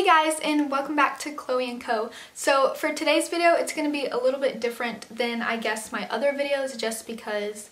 Hey guys, and welcome back to Chloe & Co. So for today's video, it's going to be a little bit different than I guess my other videos, just because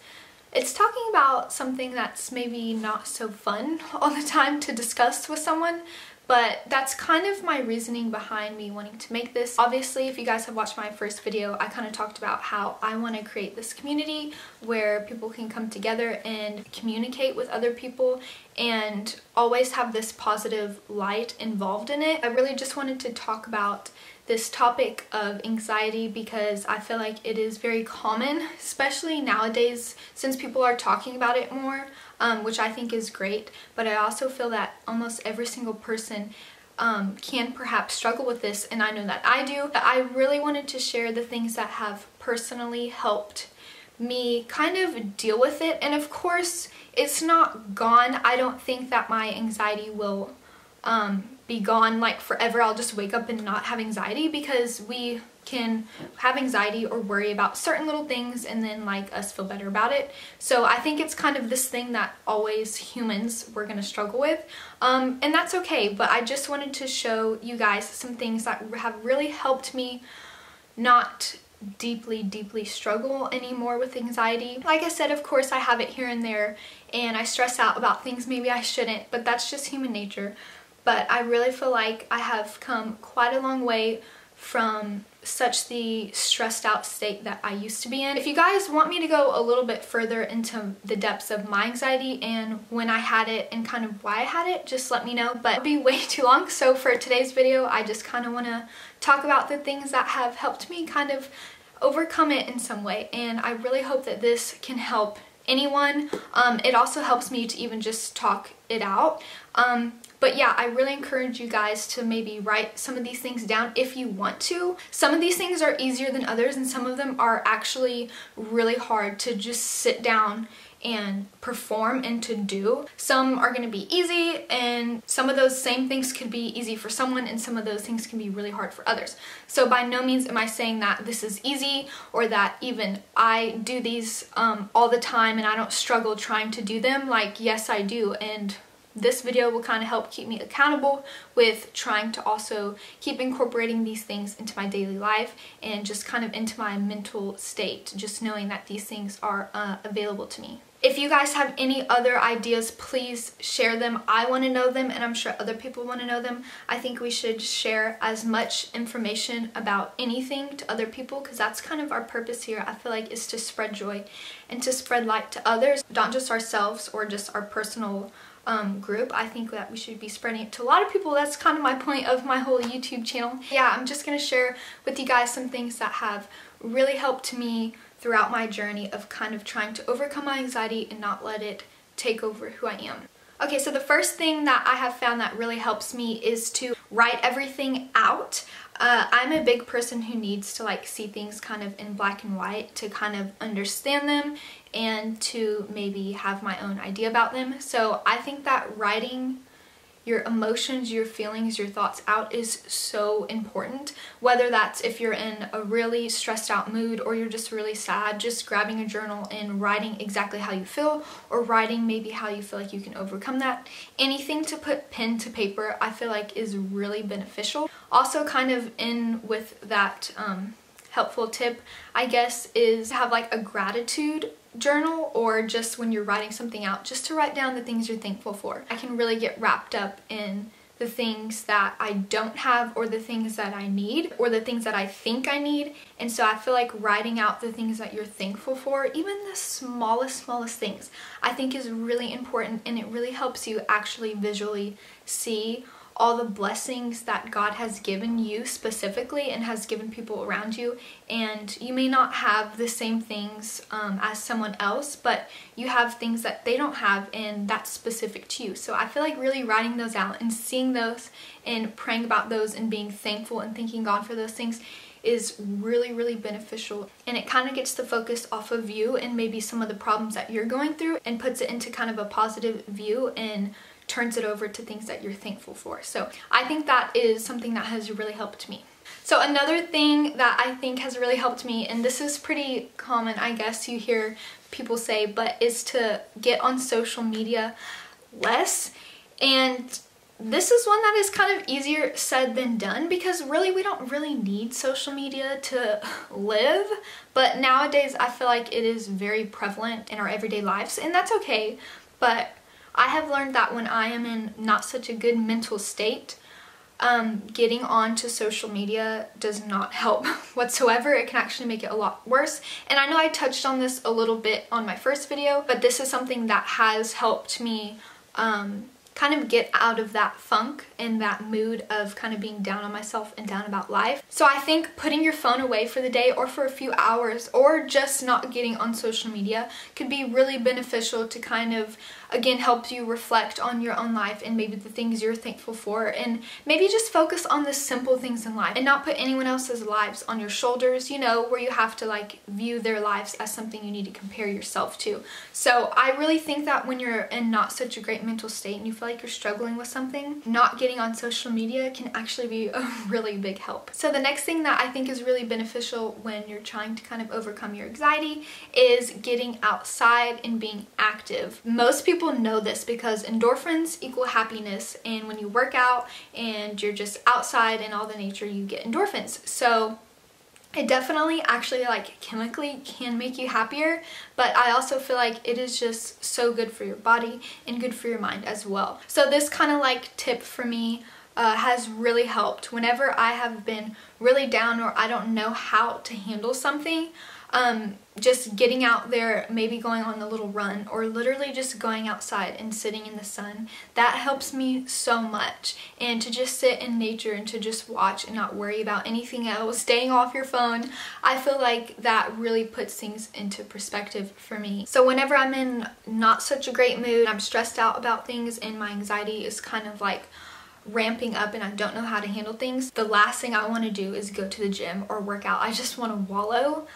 it's talking about something that's maybe not so fun all the time to discuss with someone, but that's kind of my reasoning behind me wanting to make this. Obviously, if you guys have watched my first video, I kind of talked about how I want to create this community where people can come together and communicate with other people and always have this positive light involved in it. I really just wanted to talk about this topic of anxiety because I feel like it is very common, especially nowadays since people are talking about it more, which I think is great, but I also feel that almost every single person can perhaps struggle with this, and I know that I do. I really wanted to share the things that have personally helped me kind of deal with it, and of course it's not gone. I don't think that my anxiety will be gone like forever. I'll just wake up and not have anxiety, because we can have anxiety or worry about certain little things and then like us feel better about it. So I think it's kind of this thing that always humans we're gonna struggle with, and that's okay. But I just wanted to show you guys some things that have really helped me not deeply struggle anymore with anxiety. Like I said, of course I have it here and there and I stress out about things maybe I shouldn't, but that's just human nature. But I really feel like I have come quite a long way from such the stressed out state that I used to be in. If you guys want me to go a little bit further into the depths of my anxiety and when I had it and kind of why I had it, just let me know, but it'll be way too long. So for today's video, I just kind of want to talk about the things that have helped me kind of overcome it in some way, and I really hope that this can help anyone. It also helps me to even just talk it out. But yeah, I really encourage you guys to maybe write some of these things down if you want to. Some of these things are easier than others, and some of them are actually really hard to just sit down and perform and to do. Some are going to be easy, and some of those same things could be easy for someone, and some of those things can be really hard for others. So by no means am I saying that this is easy or that even I do these all the time and I don't struggle trying to do them. Like, yes, I do, and this video will kind of help keep me accountable with trying to also keep incorporating these things into my daily life and just kind of into my mental state, just knowing that these things are available to me. If you guys have any other ideas, please share them. I want to know them, and I'm sure other people want to know them. I think we should share as much information about anything to other people, because that's kind of our purpose here. I feel like is to spread joy and to spread light to others, not just ourselves or just our personal group. I think that we should be spreading it to a lot of people. That's kind of my point of my whole YouTube channel. Yeah, I'm just going to share with you guys some things that have really helped me throughout my journey of kind of trying to overcome my anxiety and not let it take over who I am. Okay, so the first thing that I have found that really helps me is to write everything out. I'm a big person who needs to like see things kind of in black and white to kind of understand them and to maybe have my own idea about them. So I think that writing your emotions, your feelings, your thoughts out is so important. Whether that's if you're in a really stressed out mood or you're just really sad, just grabbing a journal and writing exactly how you feel, or writing maybe how you feel like you can overcome that. Anything to put pen to paper I feel like is really beneficial. Also, kind of in with that helpful tip, I guess, is to have like a gratitude journal, or just when you're writing something out, just to write down the things you're thankful for. I can really get wrapped up in the things that I don't have, or the things that I need, or the things that I think I need, and so I feel like writing out the things that you're thankful for, even the smallest things, I think is really important, and it really helps you actually visually see all the blessings that God has given you specifically and has given people around you. And you may not have the same things as someone else, but you have things that they don't have, and that's specific to you. So I feel like really writing those out and seeing those and praying about those and being thankful and thanking God for those things is really beneficial, and it kind of gets the focus off of you and maybe some of the problems that you're going through and puts it into kind of a positive view and turns it over to things that you're thankful for. So I think that is something that has really helped me. So another thing that I think has really helped me, and this is pretty common, I guess you hear people say, but is to get on social media less. And this is one that is kind of easier said than done, because really we don't really need social media to live, but nowadays I feel like it is very prevalent in our everyday lives, and that's okay. But I have learned that when I am in not such a good mental state, getting onto social media does not help whatsoever. It can actually make it a lot worse. And I know I touched on this a little bit on my first video, but this is something that has helped me kind of get out of that funk and that mood of kind of being down on myself and down about life. So I think putting your phone away for the day or for a few hours, or just not getting on social media, could be really beneficial to kind of, again, help you reflect on your own life and maybe the things you're thankful for, and maybe just focus on the simple things in life and not put anyone else's lives on your shoulders, you know, where you have to like view their lives as something you need to compare yourself to. So I really think that when you're in not such a great mental state and you feel like you're struggling with something, not getting on social media can actually be a really big help. So the next thing that I think is really beneficial when you're trying to kind of overcome your anxiety is getting outside and being active. Most people know this because endorphins equal happiness, and when you work out and you're just outside in all the nature, you get endorphins. So it definitely actually like chemically can make you happier, but I also feel like it is just so good for your body and good for your mind as well. So this kind of like tip for me has really helped whenever I have been really down or I don't know how to handle something. Just getting out there, maybe going on a little run, or literally just going outside and sitting in the sun, that helps me so much. And to just sit in nature and to just watch and not worry about anything else, staying off your phone, I feel like that really puts things into perspective for me. So whenever I'm in not such a great mood, I'm stressed out about things and my anxiety is kind of like ramping up and I don't know how to handle things, the last thing I want to do is go to the gym or work out. I just want to wallow.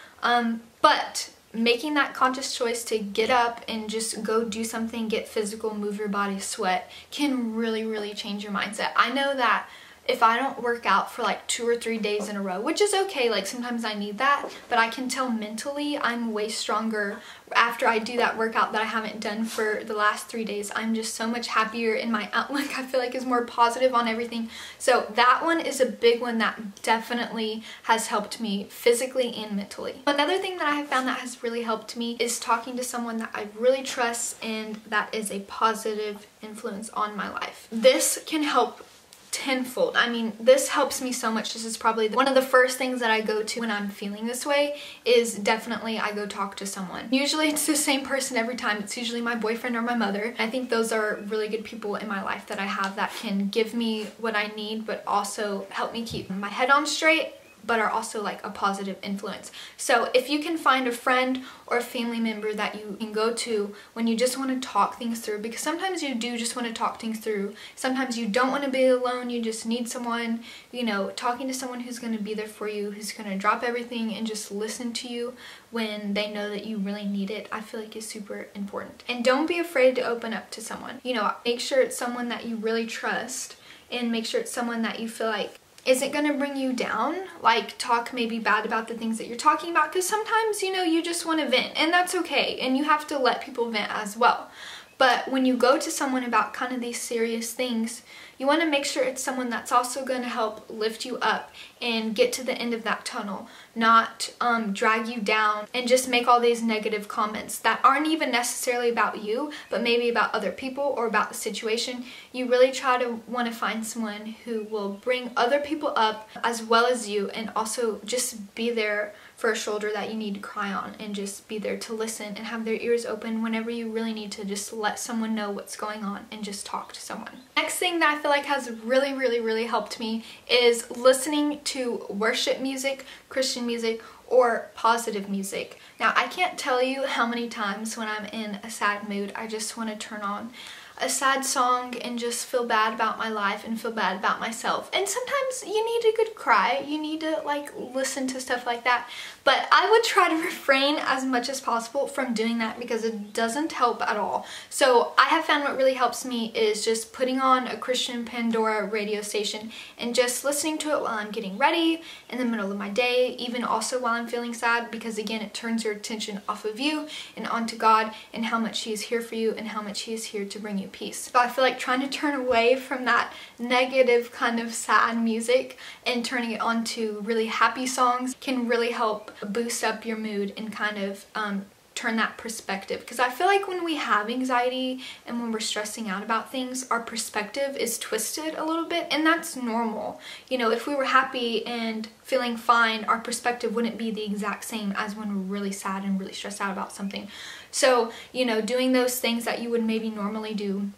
But making that conscious choice to get up and just go do something, get physical, move your body, sweat, can really, really change your mindset. I know that if I don't work out for like 2 or 3 days in a row, which is okay, like sometimes I need that, but I can tell mentally I'm way stronger after I do that workout that I haven't done for the last 3 days. I'm just so much happier, and my outlook I feel like is more positive on everything. So that one is a big one that definitely has helped me physically and mentally. Another thing that I have found that has really helped me is talking to someone that I really trust and that is a positive influence on my life. This can help tenfold. I mean, this helps me so much. This is probably one of the first things that I go to when I'm feeling this way, is definitely I go talk to someone. Usually it's the same person every time. It's usually my boyfriend or my mother. I think those are really good people in my life that I have that can give me what I need, but also help me keep my head on straight, but are also like a positive influence. So if you can find a friend or a family member that you can go to when you just want to talk things through, because sometimes you do just want to talk things through. Sometimes you don't want to be alone, you just need someone, you know, talking to someone who's going to be there for you, who's going to drop everything and just listen to you when they know that you really need it, I feel like is super important. And don't be afraid to open up to someone. You know, make sure it's someone that you really trust, and make sure it's someone that you feel like isn't going to bring you down, like talk maybe bad about the things that you're talking about, because sometimes, you know, you just want to vent, and that's okay, and you have to let people vent as well. But when you go to someone about kind of these serious things, you want to make sure it's someone that's also going to help lift you up and get to the end of that tunnel, not drag you down and just make all these negative comments that aren't even necessarily about you, but maybe about other people or about the situation. You really try to want to find someone who will bring other people up as well as you, and also just be there for a shoulder that you need to cry on, and just be there to listen and have their ears open whenever you really need to just let someone know what's going on and just talk to someone. Next thing that I feel like has really helped me is listening to worship music, Christian music, or positive music. Now, I can't tell you how many times when I'm in a sad mood, I just want to turn on a sad song and just feel bad about my life and feel bad about myself. And sometimes you need a good cry, you need to like listen to stuff like that, but I would try to refrain as much as possible from doing that because it doesn't help at all. So I have found what really helps me is just putting on a Christian Pandora radio station and just listening to it while I'm getting ready, in the middle of my day, even also while I'm feeling sad, because again, it turns your attention off of you and onto God and how much He is here for you and how much He is here to bring you me peace. So I feel like trying to turn away from that negative kind of sad music and turning it onto really happy songs can really help boost up your mood and kind of turn that perspective, because I feel like when we have anxiety and when we're stressing out about things, our perspective is twisted a little bit, and that's normal. You know, if we were happy and feeling fine, our perspective wouldn't be the exact same as when we're really sad and really stressed out about something. So, you know, doing those things that you would maybe normally do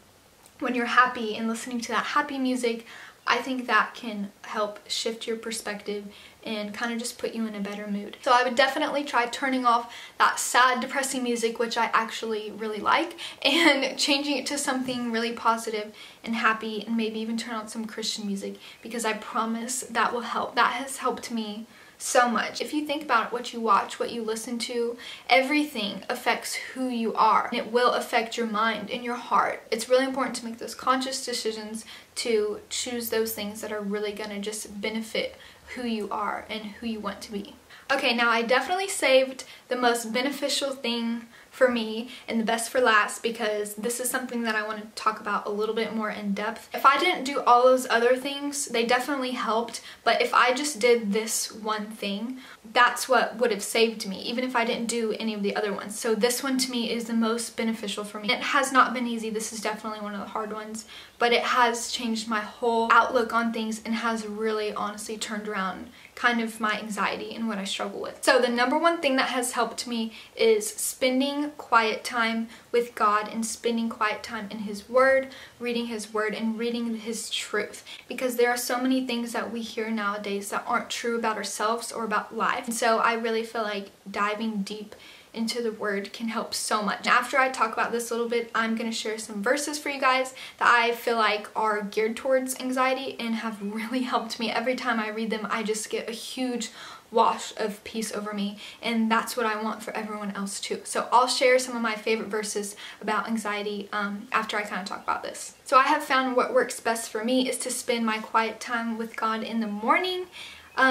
when you're happy and listening to that happy music, I think that can help shift your perspective and kind of just put you in a better mood. So I would definitely try turning off that sad, depressing music, which I actually really like, and changing it to something really positive and happy, and maybe even turn on some Christian music, because I promise that will help. That has helped me so much. If you think about it, what you watch, what you listen to, everything affects who you are, and it will affect your mind and your heart. It's really important to make those conscious decisions to choose those things that are really gonna just benefit who you are and who you want to be. Okay, now I definitely saved the most beneficial thing for me and the best for last, because this is something that I want to talk about a little bit more in depth. If I didn't do all those other things, they definitely helped, but if I just did this one thing, that's what would have saved me, even if I didn't do any of the other ones. So this one to me is the most beneficial for me. It has not been easy. This is definitely one of the hard ones, but it has changed my whole outlook on things and has really honestly turned around kind of my anxiety and what I struggle with. So the number one thing that has helped me is spending quiet time with God and spending quiet time in His Word, reading His Word and reading His truth. Because there are so many things that we hear nowadays that aren't true about ourselves or about life. And so I really feel like diving deep into the Word can help so much. After I talk about this a little bit, I'm going to share some verses for you guys that I feel like are geared towards anxiety and have really helped me. Every time I read them, I just get a huge wash of peace over me, and that's what I want for everyone else too. So I'll share some of my favorite verses about anxiety after I kind of talk about this. So I have found what works best for me is to spend my quiet time with God in the morning,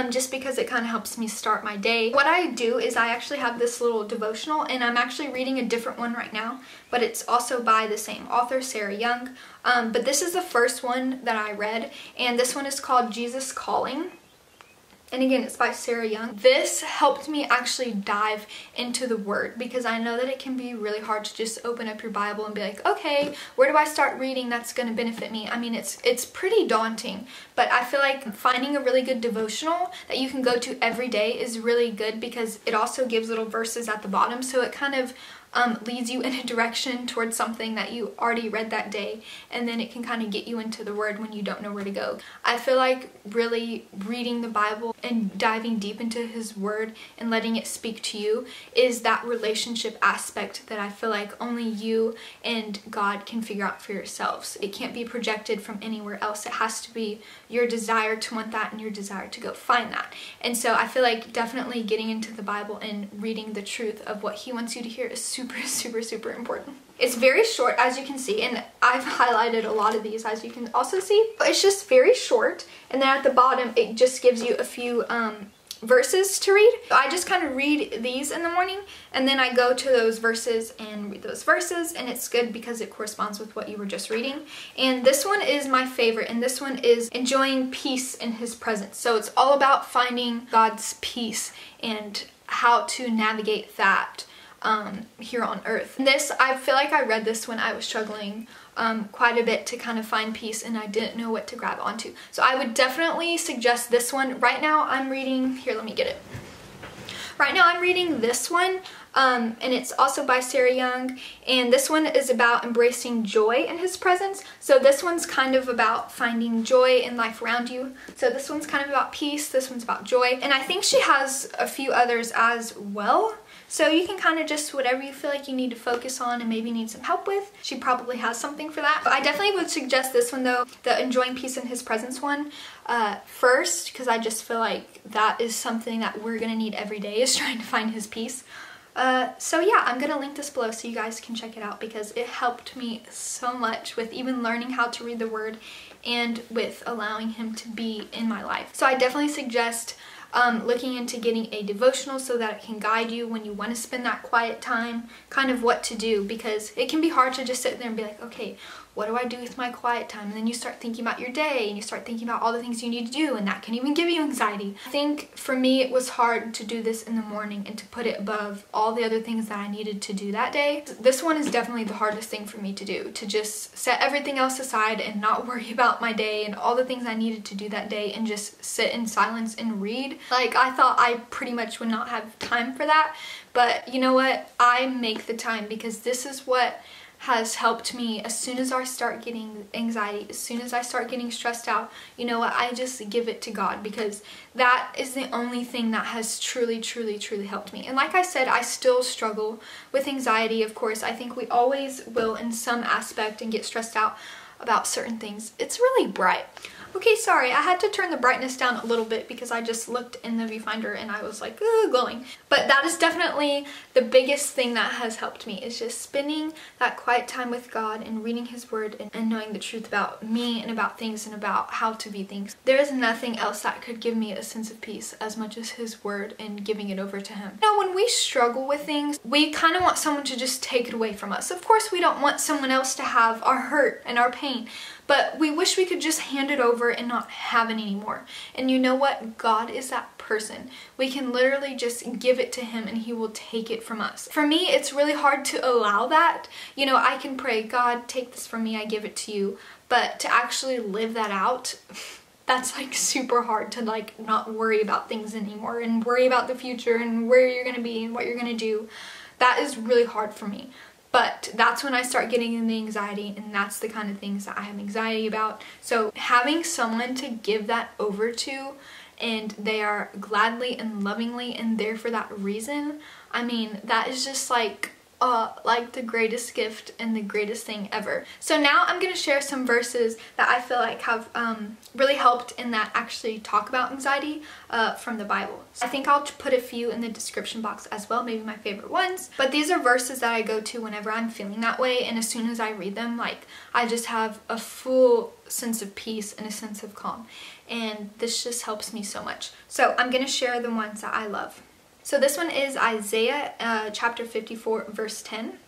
just because it kind of helps me start my day. What I do is I actually have this little devotional, and I'm actually reading a different one right now, but it's also by the same author, Sarah Young. But this is the first one that I read, and this one is called Jesus Calling. And again, it's by Sarah Young. This helped me actually dive into the Word, because I know that it can be really hard to just open up your Bible and be like, okay, where do I start reading that's going to benefit me? I mean, it's pretty daunting, but I feel like finding a really good devotional that you can go to every day is really good, because it also gives little verses at the bottom, so it kind of leads you in a direction towards something that you already read that day, and then it can kind of get you into the Word when you don't know where to go. I feel like really reading the Bible and diving deep into His Word and letting it speak to you is that relationship aspect that I feel like only you and God can figure out for yourselves. It can't be projected from anywhere else. It has to be your desire to want that and your desire to go find that. And so I feel like definitely getting into the Bible and reading the truth of what He wants you to hear is super important. It's very short, as you can see, and I've highlighted a lot of these, as you can also see, but it's just very short, and then at the bottom it just gives you a few verses to read. I just kind of read these in the morning, and then I go to those verses and read those verses, and it's good because it corresponds with what you were just reading. And this one is my favorite, and this one is enjoying peace in His presence. So it's all about finding God's peace and how to navigate that here on earth. And this, I feel like I read this when I was struggling quite a bit to kind of find peace, and I didn't know what to grab onto. So I would definitely suggest this one. Right now I'm reading, here, let me get it. Right now I'm reading this one, and it's also by Sarah Young, and this one is about embracing joy in His presence. So this one's kind of about finding joy in life around you. So this one's kind of about peace, this one's about joy, and I think she has a few others as well. So you can kind of just, whatever you feel like you need to focus on and maybe need some help with, she probably has something for that. But I definitely would suggest this one though, the enjoying peace in His presence one, first, because I just feel like that is something that we're gonna need every day, is trying to find His peace. So yeah, I'm gonna link this below so you guys can check it out, because it helped me so much with even learning how to read the Word and with allowing Him to be in my life. So I definitely suggest looking into getting a devotional so that it can guide you when you want to spend that quiet time, kind of what to do, because it can be hard to just sit there and be like, okay, what do I do with my quiet time? And then you start thinking about your day and you start thinking about all the things you need to do, and that can even give you anxiety. I think for me it was hard to do this in the morning and to put it above all the other things that I needed to do that day. This one is definitely the hardest thing for me to do, to just set everything else aside and not worry about my day and all the things I needed to do that day and just sit in silence and read. Like, I thought I pretty much would not have time for that, but you know what? I make the time, because this is what has helped me. As soon as I start getting anxiety, as soon as I start getting stressed out, you know what, I just give it to God, because that is the only thing that has truly helped me. And like I said, I still struggle with anxiety, of course. I think we always will in some aspect and get stressed out about certain things. It's really bright. Okay, sorry, I had to turn the brightness down a little bit because I just looked in the viewfinder and I was like, ooh, glowing. But that is definitely the biggest thing that has helped me, is just spending that quiet time with God and reading His Word and knowing the truth about me and about things and about how to be things. There is nothing else that could give me a sense of peace as much as His Word and giving it over to Him. Now, when we struggle with things, we kind of want someone to just take it away from us. Of course, we don't want someone else to have our hurt and our pain, but we wish we could just hand it over and not have it anymore. And you know what? God is that person. We can literally just give it to Him and He will take it from us. For me, it's really hard to allow that. You know, I can pray, God, take this from me, I give it to you. But to actually live that out, that's like super hard, to like not worry about things anymore and worry about the future and where you're gonna be and what you're gonna do. That is really hard for me. But that's when I start getting in the anxiety, and that's the kind of things that I have anxiety about. So having someone to give that over to, and they are gladly and lovingly and there for that reason, I mean, that is just like the greatest gift and the greatest thing ever. So now I'm going to share some verses that I feel like have really helped and that actually talk about anxiety from the Bible. So I think I'll put a few in the description box as well, maybe my favorite ones. But these are verses that I go to whenever I'm feeling that way, and as soon as I read them, like, I just have a full sense of peace and a sense of calm. And this just helps me so much. So I'm going to share the ones that I love. So this one is Isaiah chapter 54 verse 10.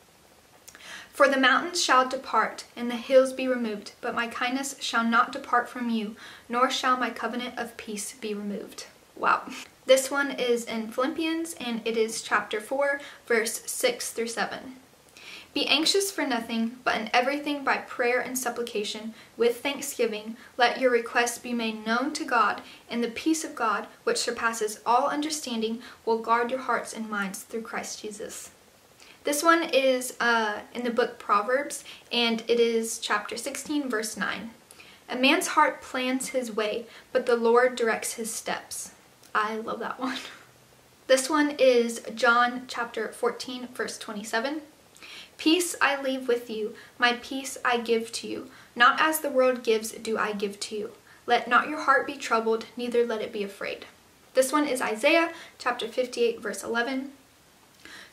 For the mountains shall depart and the hills be removed, but my kindness shall not depart from you, nor shall my covenant of peace be removed. Wow. This one is in Philippians, and it is chapter 4 verse 6 through 7. Be anxious for nothing, but in everything by prayer and supplication, with thanksgiving, let your requests be made known to God, and the peace of God, which surpasses all understanding, will guard your hearts and minds through Christ Jesus. This one is in the book Proverbs, and it is chapter 16, verse 9. A man's heart plans his way, but the Lord directs his steps. I love that one. This one is John chapter 14, verse 27. Peace I leave with you, my peace I give to you. Not as the world gives do I give to you. Let not your heart be troubled, neither let it be afraid. This one is Isaiah chapter 58 verse 11.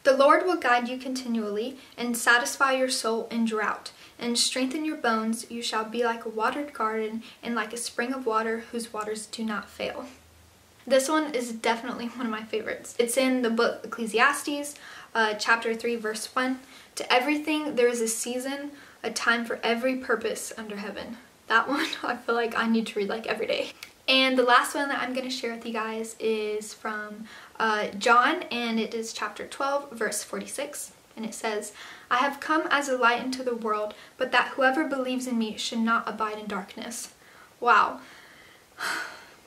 The Lord will guide you continually and satisfy your soul in drought, and strengthen your bones. You shall be like a watered garden and like a spring of water whose waters do not fail. This one is definitely one of my favorites. It's in the book Ecclesiastes, chapter 3 verse 1. To everything there is a season, a time for every purpose under heaven. That one I feel like I need to read like every day. And the last one that I'm going to share with you guys is from John, and it is chapter 12 verse 46. And it says, I have come as a light into the world, but that whoever believes in me should not abide in darkness. Wow.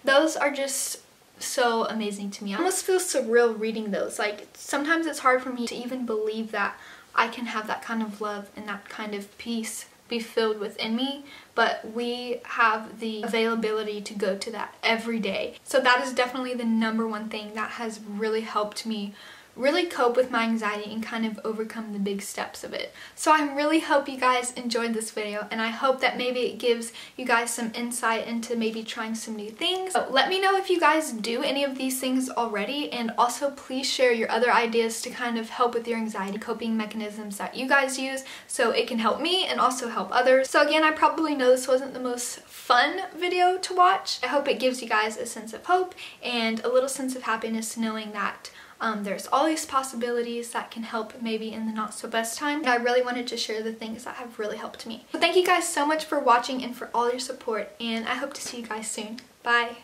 Those are just so amazing to me. I almost feel surreal reading those. Like, sometimes it's hard for me to even believe that I can have that kind of love and that kind of peace be filled within me, but we have the availability to go to that every day. So that is definitely the number one thing that has really helped me really cope with my anxiety and kind of overcome the big steps of it. So I really hope you guys enjoyed this video, and I hope that maybe it gives you guys some insight into maybe trying some new things. So let me know if you guys do any of these things already, and also please share your other ideas to kind of help with your anxiety coping mechanisms that you guys use, so it can help me and also help others. So again, I probably know this wasn't the most fun video to watch. I hope it gives you guys a sense of hope and a little sense of happiness knowing that There's all these possibilities that can help maybe in the not so best time. And I really wanted to share the things that have really helped me. So thank you guys so much for watching and for all your support, and I hope to see you guys soon. Bye!